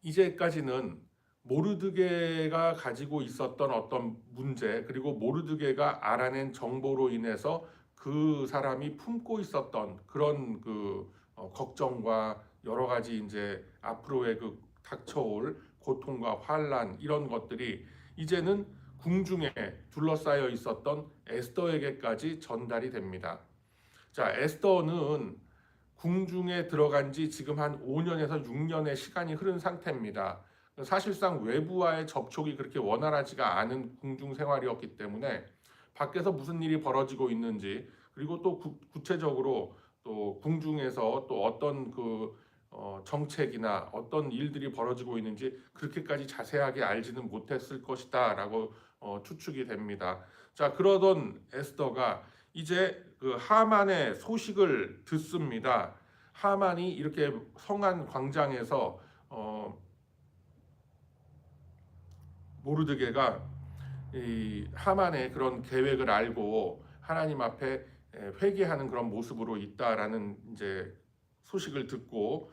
이제까지는 모르드게가 가지고 있었던 어떤 문제, 그리고 모르드게가 알아낸 정보로 인해서 그 사람이 품고 있었던 그런 걱정과 여러 가지 이제 앞으로의 그 닥쳐올 고통과 환란, 이런 것들이 이제는 궁중에 둘러싸여 있었던 에스더에게까지 전달이 됩니다. 자, 에스더는 궁중에 들어간 지 지금 한 5년에서 6년의 시간이 흐른 상태입니다. 사실상 외부와의 접촉이 그렇게 원활하지가 않은 궁중 생활이었기 때문에 밖에서 무슨 일이 벌어지고 있는지, 그리고 또 구체적으로 또 궁중에서 또 어떤 정책이나 어떤 일들이 벌어지고 있는지 그렇게까지 자세하게 알지는 못했을 것이다라고 추측이 됩니다. 자, 그러던 에스더가 이제 그 하만의 소식을 듣습니다. 하만이 이렇게 성안 광장에서 모르드게가 이 하만의 그런 계획을 알고 하나님 앞에 회개하는 그런 모습으로 있다라는 이제 소식을 듣고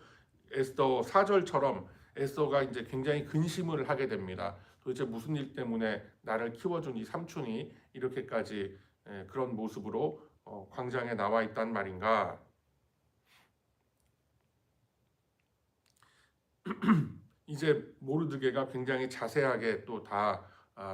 에스더 4절처럼 에스더가 이제 굉장히 근심을 하게 됩니다. 도대체 무슨 일 때문에 나를 키워준 이 삼촌이 이렇게까지 그런 모습으로 광장에 나와 있단 말인가. 이제 모르드게가 굉장히 자세하게 또 다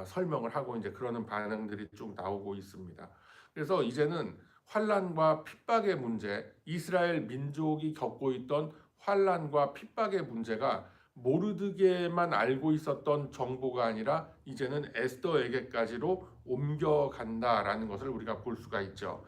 설명을 하고 이제 그러는 반응들이 쭉 나오고 있습니다. 그래서 이제는 환란과 핍박의 문제, 이스라엘 민족이 겪고 있던 환란과 핍박의 문제가 모르드게만 알고 있었던 정보가 아니라 이제는 에스더에게까지로 옮겨간다라는 것을 우리가 볼 수가 있죠.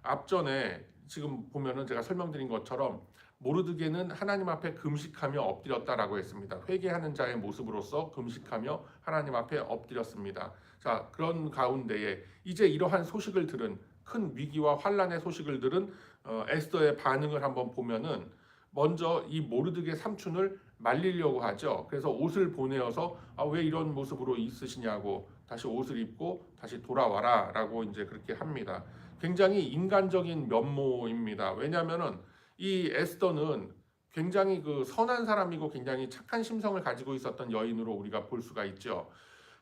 앞전에 지금 보면은 제가 설명드린 것처럼 모르드게는 하나님 앞에 금식하며 엎드렸다라고 했습니다. 회개하는 자의 모습으로서 금식하며 하나님 앞에 엎드렸습니다. 자, 그런 가운데에 이제 이러한 소식을 들은, 큰 위기와 환란의 소식을 들은 에스더의 반응을 한번 보면은 먼저 이 모르드게 삼촌을 말리려고 하죠. 그래서 옷을 보내어서 왜 이런 모습으로 있으시냐고, 다시 옷을 입고 다시 돌아와라라고 이제 그렇게 합니다. 굉장히 인간적인 면모입니다. 왜냐하면은 이 에스더는 굉장히 그 선한 사람이고 굉장히 착한 심성을 가지고 있었던 여인으로 우리가 볼 수가 있죠.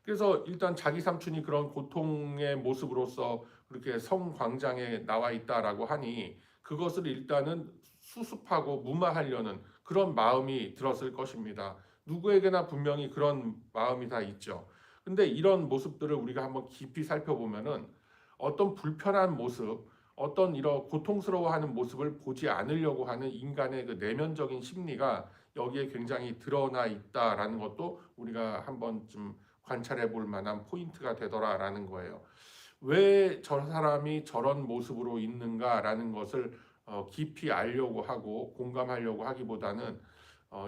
그래서 일단 자기 삼촌이 그런 고통의 모습으로서 그렇게 성광장에 나와 있다라고 하니 그것을 일단은 수습하고 무마하려는 그런 마음이 들었을 것입니다. 누구에게나 분명히 그런 마음이 다 있죠. 근데 이런 모습들을 우리가 한번 깊이 살펴보면은 어떤 불편한 모습, 어떤 이런 고통스러워하는 모습을 보지 않으려고 하는 인간의 그 내면적인 심리가 여기에 굉장히 드러나 있다라는 것도 우리가 한번 좀 관찰해 볼 만한 포인트가 되더라라는 거예요. 왜 저 사람이 저런 모습으로 있는가라는 것을 깊이 알려고 하고 공감하려고 하기보다는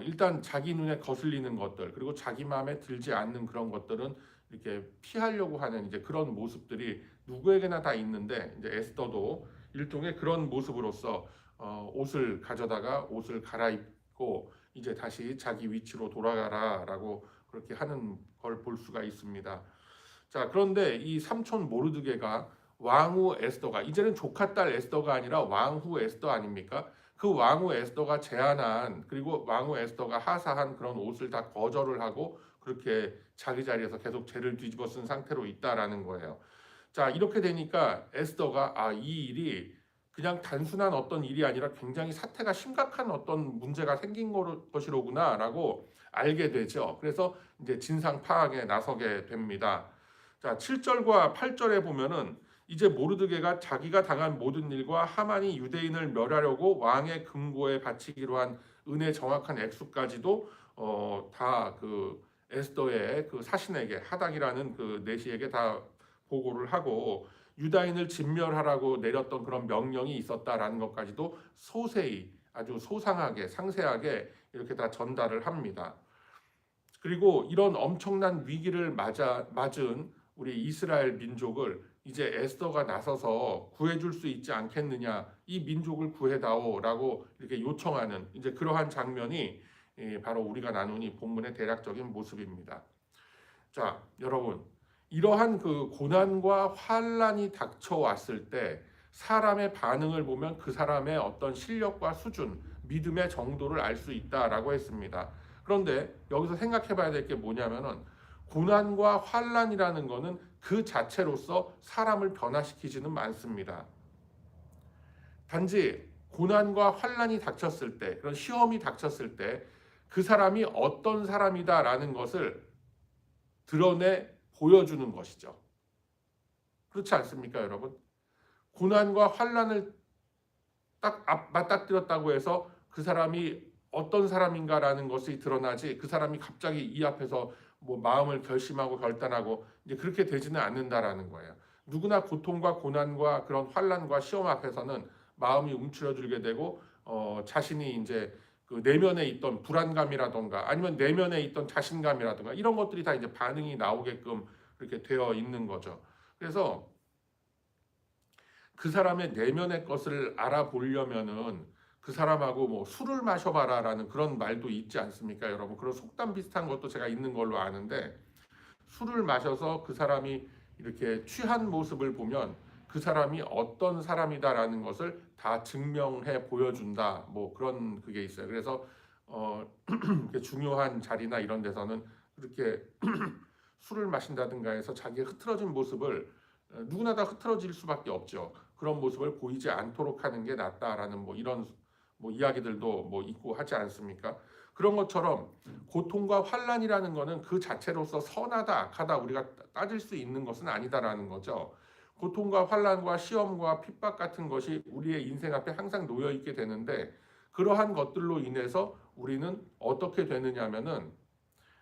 일단 자기 눈에 거슬리는 것들, 그리고 자기 마음에 들지 않는 그런 것들은 이렇게 피하려고 하는 이제 그런 모습들이 누구에게나 다 있는데, 이제 에스더도 일종의 그런 모습으로서 옷을 가져다가 옷을 갈아입고 이제 다시 자기 위치로 돌아가라라고 그렇게 하는 걸 볼 수가 있습니다. 자, 그런데 이 삼촌 모르드게가 왕후 에스더가, 이제는 조카 딸 에스더가 아니라 왕후 에스더 아닙니까? 그 왕후 에스더가 제안한, 그리고 왕후 에스더가 하사한 그런 옷을 다 거절을 하고 그렇게 자기 자리에서 계속 죄를 뒤집어 쓴 상태로 있다라는 거예요. 자, 이렇게 되니까 에스더가 이 일이 그냥 단순한 어떤 일이 아니라 굉장히 사태가 심각한 어떤 문제가 생긴 것이로구나라고 알게 되죠. 그래서 이제 진상 파악에 나서게 됩니다. 자, 7절과 8절에 보면은 이제 모르드게가 자기가 당한 모든 일과 하만이 유대인을 멸하려고 왕의 금고에 바치기로 한 은혜 정확한 액수까지도 다 그 에스더의 그 사신에게, 하닥이라는 그 내시에게 다 보고를 하고 유다인을 진멸하라고 내렸던 그런 명령이 있었다라는 것까지도 소세히, 아주 소상하게 상세하게 이렇게 다 전달을 합니다. 그리고 이런 엄청난 위기를 맞은 우리 이스라엘 민족을 이제 에스더가 나서서 구해줄 수 있지 않겠느냐, 이 민족을 구해다오라고 이렇게 요청하는 이제 그러한 장면이 바로 우리가 나눈 이 본문의 대략적인 모습입니다. 자, 여러분, 이러한 그 고난과 환란이 닥쳐왔을 때 사람의 반응을 보면 그 사람의 어떤 실력과 수준, 믿음의 정도를 알 수 있다라고 했습니다. 그런데 여기서 생각해 봐야 될 게 뭐냐면은 고난과 환난이라는 거는 그 자체로서 사람을 변화시키지는 않습니다. 단지 고난과 환난이 닥쳤을 때, 그런 시험이 닥쳤을 때 그 사람이 어떤 사람이다라는 것을 드러내 보여주는 것이죠. 그렇지 않습니까, 여러분? 고난과 환난을 딱 맞닥뜨렸다고 해서 그 사람이 어떤 사람인가라는 것이 드러나지, 그 사람이 갑자기 이 앞에서 뭐 마음을 결심하고 결단하고 이제 그렇게 되지는 않는다라는 거예요. 누구나 고통과 고난과 그런 환난과 시험 앞에서는 마음이 움츠러들게 되고 자신이 이제 그 내면에 있던 불안감이라던가 아니면 내면에 있던 자신감이라던가 이런 것들이 다 이제 반응이 나오게끔 그렇게 되어 있는 거죠. 그래서 그 사람의 내면의 것을 알아보려면은 그 사람하고 뭐 술을 마셔봐라라는 그런 말도 있지 않습니까, 여러분? 그런 속담 비슷한 것도 제가 있는 걸로 아는데 술을 마셔서 그 사람이 이렇게 취한 모습을 보면 그 사람이 어떤 사람이다라는 것을 다 증명해 보여준다. 뭐 그런 그게 있어요. 그래서 중요한 자리나 이런 데서는 그렇게 술을 마신다든가 해서 자기의 흐트러진 모습을 누구나 다 흐트러질 수밖에 없죠. 그런 모습을 보이지 않도록 하는 게 낫다라는 뭐 이런 뭐 이야기들도 뭐 있고 하지 않습니까? 그런 것처럼 고통과 환난이라는 것은 그 자체로서 선하다 악하다 우리가 따질 수 있는 것은 아니다라는 거죠. 고통과 환난과 시험과 핍박 같은 것이 우리의 인생 앞에 항상 놓여 있게 되는데 그러한 것들로 인해서 우리는 어떻게 되느냐면은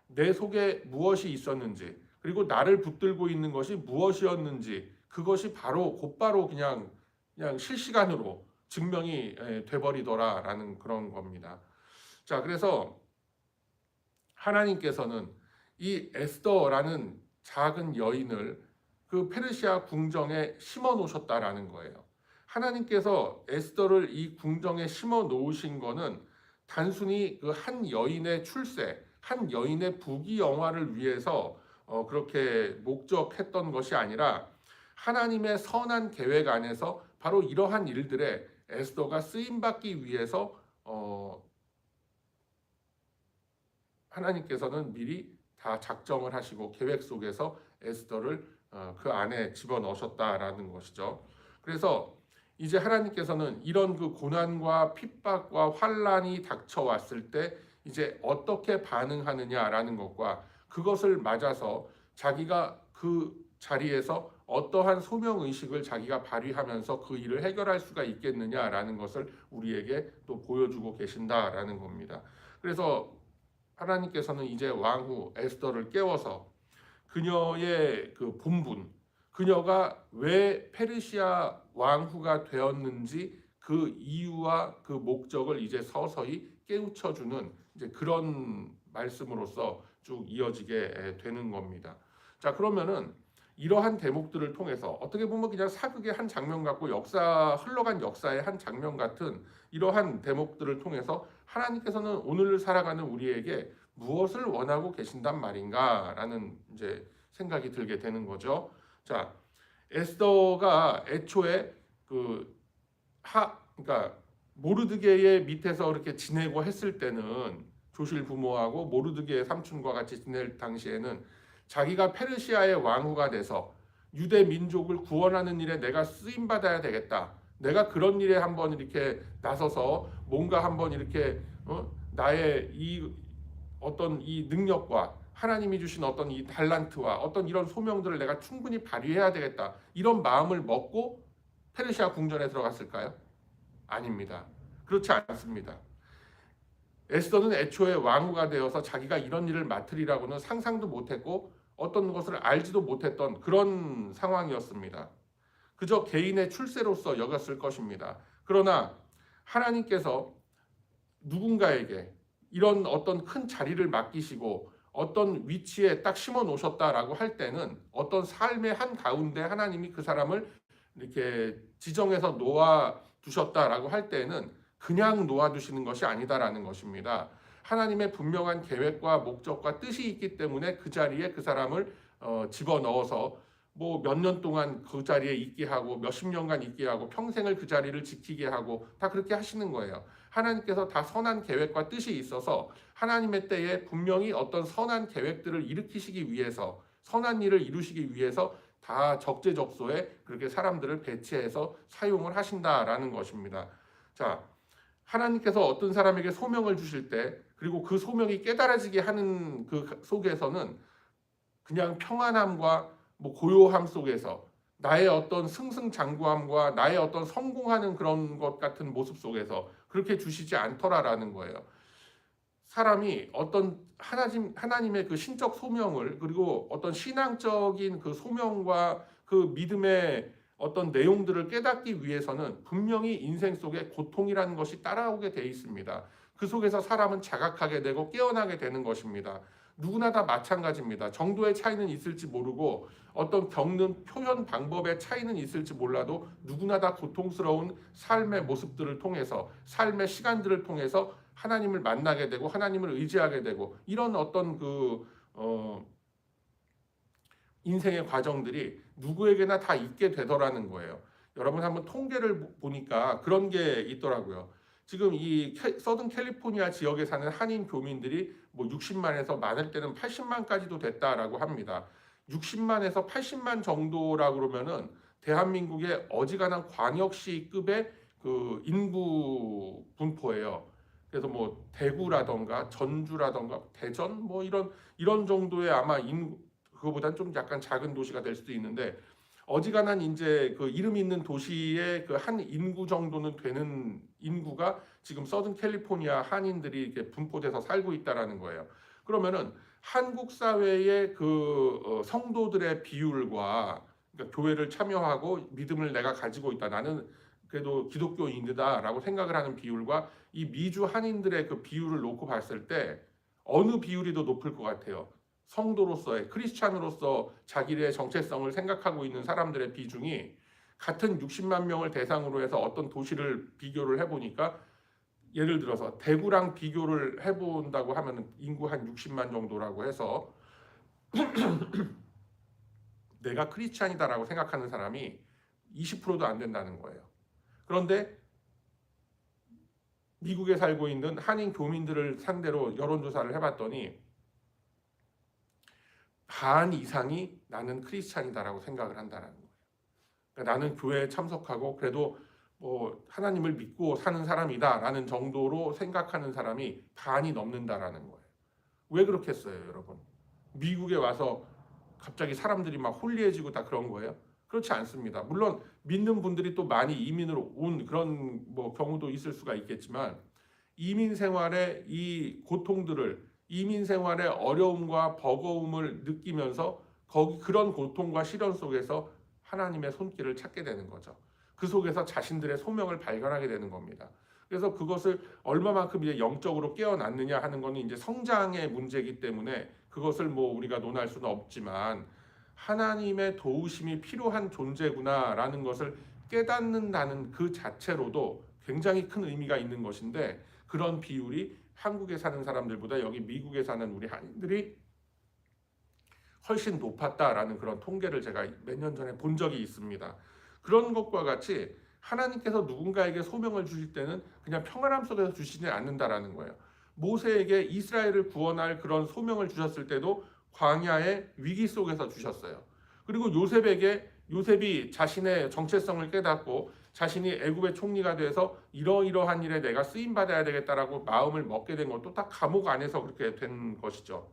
내 속에 무엇이 있었는지 그리고 나를 붙들고 있는 것이 무엇이었는지 그것이 바로 곧바로 그냥 실시간으로 증명이 돼버리더라라는 그런 겁니다. 자, 그래서 하나님께서는 이 에스더라는 작은 여인을 그 페르시아 궁정에 심어 놓으셨다라는 거예요. 하나님께서 에스더를 이 궁정에 심어 놓으신 거는 단순히 그 한 여인의 출세, 한 여인의 부귀영화를 위해서 그렇게 목적했던 것이 아니라 하나님의 선한 계획 안에서 바로 이러한 일들에 에스더가 쓰임 받기 위해서 하나님께서는 미리 다 작정을 하시고 계획 속에서 에스더를 그 안에 집어넣으셨다라는 것이죠. 그래서 이제 하나님께서는 이런 그 고난과 핍박과 환란이 닥쳐왔을 때 이제 어떻게 반응하느냐라는 것과 그것을 맞아서 자기가 그 자리에서 어떠한 소명 의식을 자기가 발휘하면서 그 일을 해결할 수가 있겠느냐라는 것을 우리에게 또 보여주고 계신다라는 겁니다. 그래서 하나님께서는 이제 왕후 에스더를 깨워서 그녀의 그 본분, 그녀가 왜 페르시아 왕후가 되었는지 그 이유와 그 목적을 이제 서서히 깨우쳐주는 이제 그런 말씀으로서 쭉 이어지게 되는 겁니다. 자, 그러면은 이러한 대목들을 통해서 어떻게 보면 그냥 사극의 한 장면 같고 흘러간 역사의 한 장면 같은 이러한 대목들을 통해서 하나님께서는 오늘 살아가는 우리에게 무엇을 원하고 계신단 말인가라는 이제 생각이 들게 되는 거죠. 자, 에스더가 애초에 그러니까 모르드게의 밑에서 이렇게 지내고 했을 때는 조실 부모하고 모르드게의 삼촌과 같이 지낼 당시에는 자기가 페르시아의 왕후가 돼서 유대 민족을 구원하는 일에 내가 쓰임 받아야 되겠다. 내가 그런 일에 한번 이렇게 나서서 뭔가 한번 이렇게 나의 이 어떤 이 능력과 하나님이 주신 어떤 이 달란트와 어떤 이런 소명들을 내가 충분히 발휘해야 되겠다. 이런 마음을 먹고 페르시아 궁전에 들어갔을까요? 아닙니다. 그렇지 않습니다. 에스더는 애초에 왕후가 되어서 자기가 이런 일을 맡으리라고는 상상도 못했고 어떤 것을 알지도 못했던 그런 상황이었습니다. 그저 개인의 출세로서 여겼을 것입니다. 그러나 하나님께서 누군가에게 이런 어떤 큰 자리를 맡기시고 어떤 위치에 딱 심어 놓으셨다라고 할 때는 어떤 삶의 한 가운데 하나님이 그 사람을 이렇게 지정해서 놓아 두셨다라고 할 때는 그냥 놓아 두시는 것이 아니다라는 것입니다. 하나님의 분명한 계획과 목적과 뜻이 있기 때문에 그 자리에 그 사람을 집어넣어서 뭐 몇 년 동안 그 자리에 있게 하고 몇십 년간 있게 하고 평생을 그 자리를 지키게 하고 다 그렇게 하시는 거예요. 하나님께서 다 선한 계획과 뜻이 있어서 하나님의 때에 분명히 어떤 선한 계획들을 일으키시기 위해서 선한 일을 이루시기 위해서 다 적재적소에 그렇게 사람들을 배치해서 사용을 하신다라는 것입니다. 자, 하나님께서 어떤 사람에게 소명을 주실 때 그리고 그 소명이 깨달아지게 하는 그 속에서는 그냥 평안함과 뭐 고요함 속에서 나의 어떤 승승장구함과 나의 어떤 성공하는 그런 것 같은 모습 속에서 그렇게 주시지 않더라라는 거예요. 사람이 어떤 하나님의 그 신적 소명을 그리고 어떤 신앙적인 그 소명과 그 믿음의 어떤 내용들을 깨닫기 위해서는 분명히 인생 속에 고통이라는 것이 따라오게 돼 있습니다. 그 속에서 사람은 자각하게 되고 깨어나게 되는 것입니다. 누구나 다 마찬가지입니다. 정도의 차이는 있을지 모르고 어떤 겪는 표현 방법의 차이는 있을지 몰라도 누구나 다 고통스러운 삶의 모습들을 통해서 삶의 시간들을 통해서 하나님을 만나게 되고 하나님을 의지하게 되고 이런 어떤 인생의 과정들이 누구에게나 다 있게 되더라는 거예요. 여러분 한번 통계를 보니까 그런 게 있더라고요. 지금 이 서든 캘리포니아 지역에 사는 한인 교민들이 뭐 60만에서 많을 때는 80만까지도 됐다라고 합니다. 60만에서 80만 정도라 그러면은 대한민국의 어지간한 광역시급의 그 인구 분포예요. 그래서 뭐 대구라던가 전주라던가 대전 뭐 이런 정도의 아마 그거보다는 좀 약간 작은 도시가 될 수도 있는데 어지간한 이제 그 이름 있는 도시의 그 한 인구 정도는 되는 인구가 지금 서든 캘리포니아 한인들이 이렇게 분포돼서 살고 있다라는 거예요. 그러면은 한국 사회의 그 성도들의 비율과 그러니까 교회를 참여하고 믿음을 내가 가지고 있다. 나는 그래도 기독교인이다라고 생각을 하는 비율과 이 미주 한인들의 그 비율을 놓고 봤을 때 어느 비율이 더 높을 것 같아요. 성도로서의 크리스찬으로서 자기의 정체성을 생각하고 있는 사람들의 비중이 같은 60만 명을 대상으로 해서 어떤 도시를 비교를 해보니까 예를 들어서 대구랑 비교를 해본다고 하면 인구 한 60만 정도라고 해서 내가 크리스찬이다라고 생각하는 사람이 20%도 안 된다는 거예요. 그런데 미국에 살고 있는 한인 교민들을 상대로 여론조사를 해봤더니 반 이상이 나는 크리스찬이다라고 생각을 한다는 거예요. 그러니까 나는 교회에 참석하고 그래도 뭐 하나님을 믿고 사는 사람이다라는 정도로 생각하는 사람이 반이 넘는다라는 거예요. 왜 그렇겠어요, 여러분? 미국에 와서 갑자기 사람들이 막 홀리해지고 다 그런 거예요? 그렇지 않습니다. 물론 믿는 분들이 또 많이 이민으로 온 그런 뭐 경우도 있을 수가 있겠지만 이민 생활의 이 고통들을 이민 생활의 어려움과 버거움을 느끼면서 그런 고통과 시련 속에서 하나님의 손길을 찾게 되는 거죠. 그 속에서 자신들의 소명을 발견하게 되는 겁니다. 그래서 그것을 얼마만큼 이제 영적으로 깨어났느냐 하는 것은 이제 성장의 문제이기 때문에 그것을 뭐 우리가 논할 수는 없지만 하나님의 도우심이 필요한 존재구나라는 것을 깨닫는다는 그 자체로도 굉장히 큰 의미가 있는 것인데 그런 비율이 한국에 사는 사람들보다 여기 미국에 사는 우리 한인들이 훨씬 높았다라는 그런 통계를 제가 몇 년 전에 본 적이 있습니다. 그런 것과 같이 하나님께서 누군가에게 소명을 주실 때는 그냥 평안함 속에서 주시지 않는다라는 거예요. 모세에게 이스라엘을 구원할 그런 소명을 주셨을 때도 광야의 위기 속에서 주셨어요. 그리고 요셉이 자신의 정체성을 깨닫고 자신이 애굽의 총리가 돼서 이러이러한 일에 내가 쓰임 받아야 되겠다라고 마음을 먹게 된 것도 다 감옥 안에서 그렇게 된 것이죠.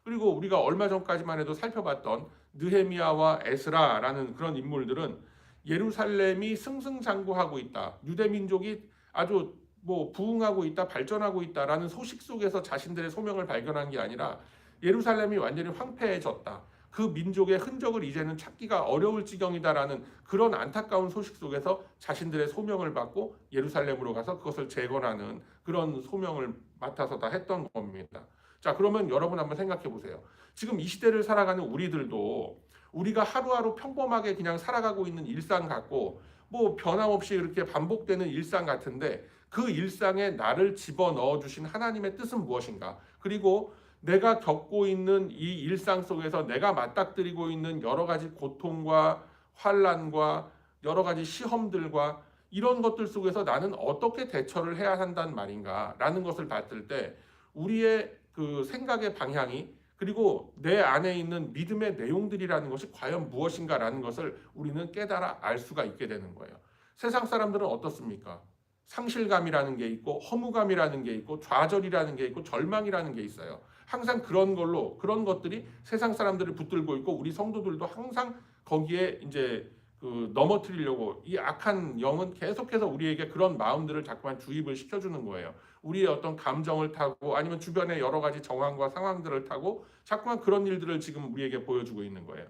그리고 우리가 얼마 전까지만 해도 살펴봤던 느헤미야와 에스라라는 그런 인물들은 예루살렘이 승승장구하고 있다. 유대 민족이 아주 뭐 부흥하고 있다, 발전하고 있다라는 소식 속에서 자신들의 소명을 발견한 게 아니라 예루살렘이 완전히 황폐해졌다. 그 민족의 흔적을 이제는 찾기가 어려울 지경이다라는 그런 안타까운 소식 속에서 자신들의 소명을 받고 예루살렘으로 가서 그것을 재건하는 그런 소명을 맡아서 다 했던 겁니다. 자, 그러면 여러분 한번 생각해 보세요. 지금 이 시대를 살아가는 우리들도 우리가 하루하루 평범하게 그냥 살아가고 있는 일상 같고 뭐 변함없이 이렇게 반복되는 일상 같은데 그 일상에 나를 집어넣어 주신 하나님의 뜻은 무엇인가? 그리고 내가 겪고 있는 이 일상 속에서 내가 맞닥뜨리고 있는 여러 가지 고통과 환난과 여러 가지 시험들과 이런 것들 속에서 나는 어떻게 대처를 해야 한단 말인가라는 것을 봤을 때 우리의 그 생각의 방향이 그리고 내 안에 있는 믿음의 내용들이라는 것이 과연 무엇인가라는 것을 우리는 깨달아 알 수가 있게 되는 거예요. 세상 사람들은 어떻습니까? 상실감이라는 게 있고 허무감이라는 게 있고 좌절이라는 게 있고 절망이라는 게 있어요. 항상 그런 걸로 그런 것들이 세상 사람들을 붙들고 있고 우리 성도들도 항상 거기에 이제 그 넘어뜨리려고 이 악한 영은 계속해서 우리에게 그런 마음들을 자꾸만 주입을 시켜주는 거예요. 우리의 어떤 감정을 타고 아니면 주변의 여러 가지 정황과 상황들을 타고 자꾸만 그런 일들을 지금 우리에게 보여주고 있는 거예요.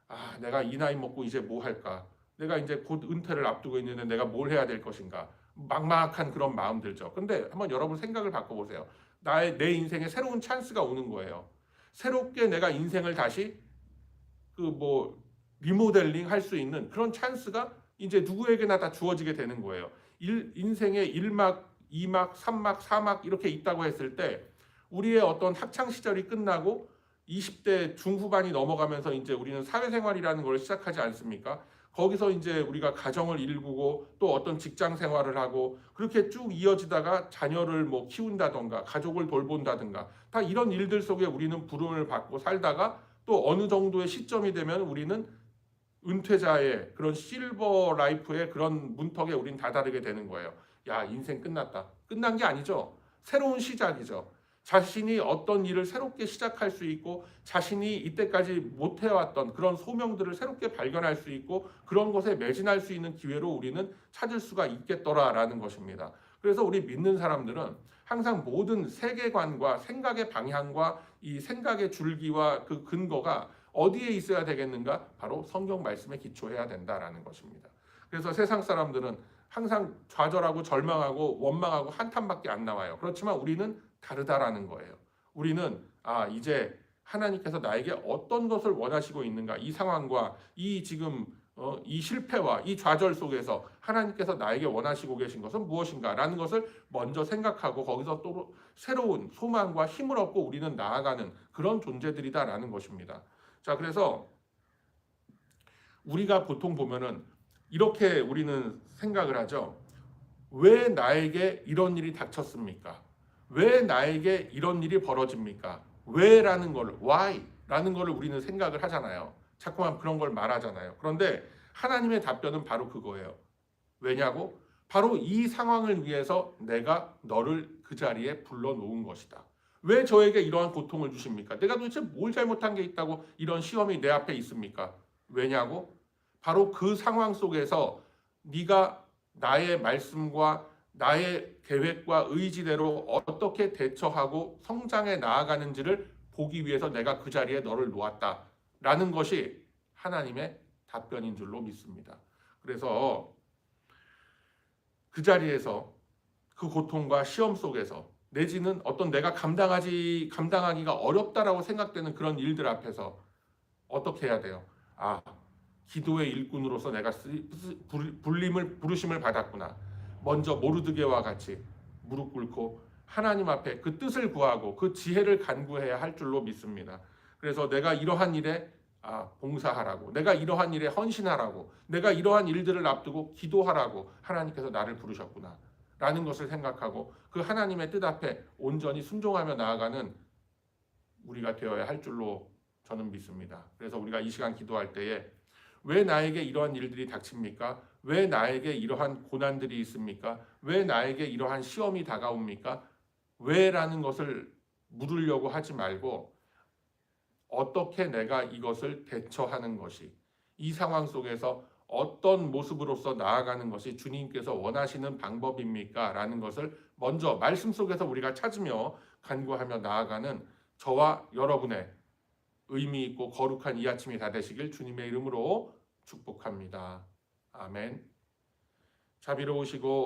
아, 내가 이 나이 먹고 이제 뭐 할까? 내가 이제 곧 은퇴를 앞두고 있는데 내가 뭘 해야 될 것인가? 막막한 그런 마음 들죠. 근데 한번 여러분 생각을 바꿔보세요. 내 인생에 새로운 찬스가 오는 거예요. 새롭게 내가 인생을 다시 그 뭐 리모델링 할 수 있는 그런 찬스가 이제 누구에게나 다 주어지게 되는 거예요. 인생의 1막, 2막, 3막, 4막 이렇게 있다고 했을 때 우리의 어떤 학창 시절이 끝나고 20대 중후반이 넘어가면서 이제 우리는 사회생활이라는 걸 시작하지 않습니까? 거기서 이제 우리가 가정을 이루고 또 어떤 직장 생활을 하고 그렇게 쭉 이어지다가 자녀를 뭐 키운다던가 가족을 돌본다든가 다 이런 일들 속에 우리는 부름을 받고 살다가 또 어느 정도의 시점이 되면 우리는 은퇴자의 그런 실버 라이프의 그런 문턱에 우린 다다르게 되는 거예요. 야, 인생 끝났다. 끝난 게 아니죠. 새로운 시작이죠. 자신이 어떤 일을 새롭게 시작할 수 있고 자신이 이때까지 못 해왔던 그런 소명들을 새롭게 발견할 수 있고 그런 것에 매진할 수 있는 기회로 우리는 찾을 수가 있겠더라라는 것입니다. 그래서 우리 믿는 사람들은 항상 모든 세계관과 생각의 방향과 이 생각의 줄기와 그 근거가 어디에 있어야 되겠는가? 바로 성경 말씀에 기초해야 된다라는 것입니다. 그래서 세상 사람들은 항상 좌절하고 절망하고 원망하고 한탄밖에 안 나와요. 그렇지만 우리는 다르다라는 거예요. 우리는 이제 하나님께서 나에게 어떤 것을 원하시고 있는가? 이 상황과 이 지금 이 실패와 이 좌절 속에서 하나님께서 나에게 원하시고 계신 것은 무엇인가라는 것을 먼저 생각하고 거기서 또 새로운 소망과 힘을 얻고 우리는 나아가는 그런 존재들이다라는 것입니다. 자, 그래서 우리가 보통 보면은 이렇게 우리는 생각을 하죠. 왜 나에게 이런 일이 닥쳤습니까? 왜 나에게 이런 일이 벌어집니까? 왜라는 걸, why라는 걸 우리는 생각을 하잖아요. 자꾸만 그런 걸 말하잖아요. 그런데 하나님의 답변은 바로 그거예요. 왜냐고? 바로 이 상황을 위해서 내가 너를 그 자리에 불러놓은 것이다. 왜 저에게 이러한 고통을 주십니까? 내가 도대체 뭘 잘못한 게 있다고 이런 시험이 내 앞에 있습니까? 왜냐고? 바로 그 상황 속에서 네가 나의 말씀과 나의 계획과 의지대로 어떻게 대처하고 성장해 나아가는지를 보기 위해서 내가 그 자리에 너를 놓았다라는 것이 하나님의 답변인 줄로 믿습니다. 그래서 그 자리에서 그 고통과 시험 속에서 내지는 어떤 내가 감당하기가 어렵다라고 생각되는 그런 일들 앞에서 어떻게 해야 돼요? 기도의 일꾼으로서 내가 부르심을 받았구나. 먼저 모르드게와 같이 무릎 꿇고 하나님 앞에 그 뜻을 구하고 그 지혜를 간구해야 할 줄로 믿습니다. 그래서 내가 이러한 일에 봉사하라고, 내가 이러한 일에 헌신하라고, 내가 이러한 일들을 앞두고 기도하라고 하나님께서 나를 부르셨구나 라는 것을 생각하고 그 하나님의 뜻 앞에 온전히 순종하며 나아가는 우리가 되어야 할 줄로 저는 믿습니다. 그래서 우리가 이 시간 기도할 때에 왜 나에게 이러한 일들이 닥칩니까? 왜 나에게 이러한 고난들이 있습니까? 왜 나에게 이러한 시험이 다가옵니까? 왜라는 것을 물으려고 하지 말고 어떻게 내가 이것을 대처하는 것이 이 상황 속에서 어떤 모습으로서 나아가는 것이 주님께서 원하시는 방법입니까? 라는 것을 먼저 말씀 속에서 우리가 찾으며 간구하며 나아가는 저와 여러분의 의미 있고 거룩한 이 아침이 다 되시길 주님의 이름으로 축복합니다. 아멘. 자비로우시고